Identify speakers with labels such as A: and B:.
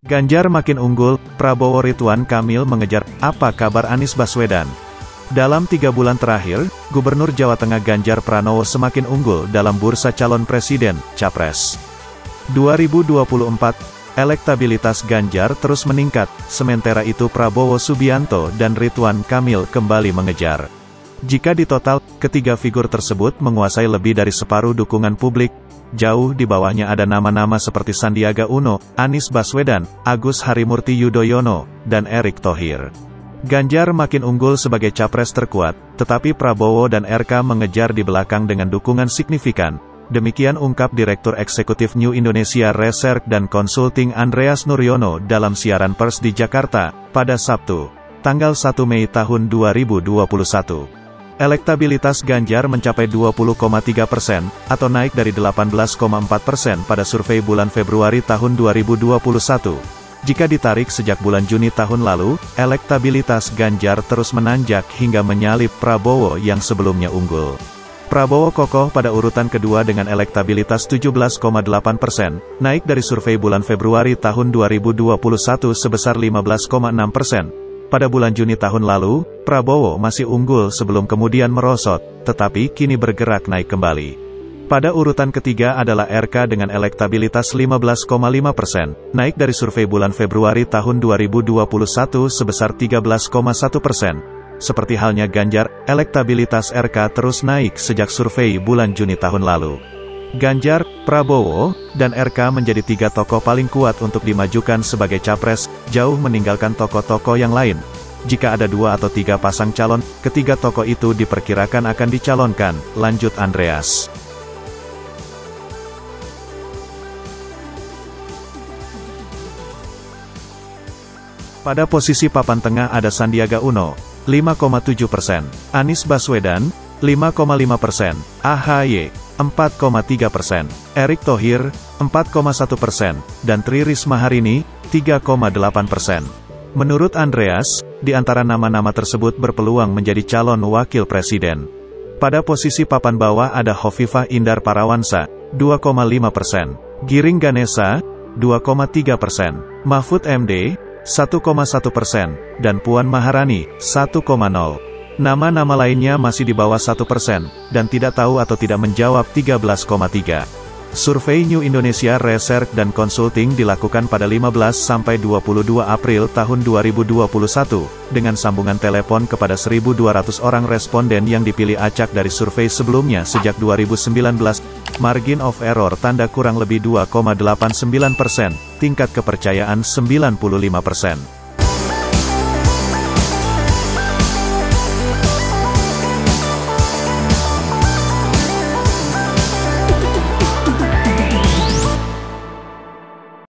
A: Ganjar makin unggul, Prabowo Ridwan Kamil mengejar. Apa kabar Anies Baswedan? Dalam 3 bulan terakhir, Gubernur Jawa Tengah Ganjar Pranowo semakin unggul dalam bursa calon presiden, Capres. 2024, elektabilitas Ganjar terus meningkat, sementara itu Prabowo Subianto dan Ridwan Kamil kembali mengejar. Jika ditotal, ketiga figur tersebut menguasai lebih dari separuh dukungan publik. Jauh di bawahnya ada nama-nama seperti Sandiaga Uno, Anies Baswedan, Agus Harimurti Yudhoyono, dan Erick Thohir. Ganjar makin unggul sebagai capres terkuat, tetapi Prabowo dan RK mengejar di belakang dengan dukungan signifikan. Demikian ungkap Direktur Eksekutif New Indonesia Research dan Consulting Andreas Nuryono dalam siaran pers di Jakarta, pada Sabtu, tanggal 1 Mei tahun 2021. Elektabilitas Ganjar mencapai 20,3%, atau naik dari 18,4% pada survei bulan Februari tahun 2021. Jika ditarik sejak bulan Juni tahun lalu, elektabilitas Ganjar terus menanjak hingga menyalip Prabowo yang sebelumnya unggul. Prabowo kokoh pada urutan kedua dengan elektabilitas 17,8%, naik dari survei bulan Februari tahun 2021 sebesar 15,6%. Pada bulan Juni tahun lalu, Prabowo masih unggul sebelum kemudian merosot, tetapi kini bergerak naik kembali. Pada urutan ketiga adalah RK dengan elektabilitas 15,5%, naik dari survei bulan Februari tahun 2021 sebesar 13,1%. Seperti halnya Ganjar, elektabilitas RK terus naik sejak survei bulan Juni tahun lalu. Ganjar, Prabowo, dan RK menjadi 3 tokoh paling kuat untuk dimajukan sebagai capres, jauh meninggalkan tokoh-tokoh yang lain. Jika ada 2 atau 3 pasang calon, ketiga tokoh itu diperkirakan akan dicalonkan, lanjut Andreas. Pada posisi papan tengah ada Sandiaga Uno, 5,7%, Anies Baswedan, 5,5%, AHY, 4,3%, Erick Thohir, 4,1%, dan Tri Risma Harini, 3,8%. Menurut Andreas, di antara nama-nama tersebut berpeluang menjadi calon wakil presiden. Pada posisi papan bawah ada Hovifah Indar Parawansa, 2,5%, Giring Ganesa, 2,3%, Mahfud MD, 1,1%, dan Puan Maharani, 1,0%. Nama-nama lainnya masih di bawah 1%, dan tidak tahu atau tidak menjawab 13,3%. Survei New Indonesia Research dan Consulting dilakukan pada 15–22 April tahun 2021, dengan sambungan telepon kepada 1.200 orang responden yang dipilih acak dari survei sebelumnya sejak 2019. Margin of error tanda kurang lebih 2,89%, tingkat kepercayaan 95%.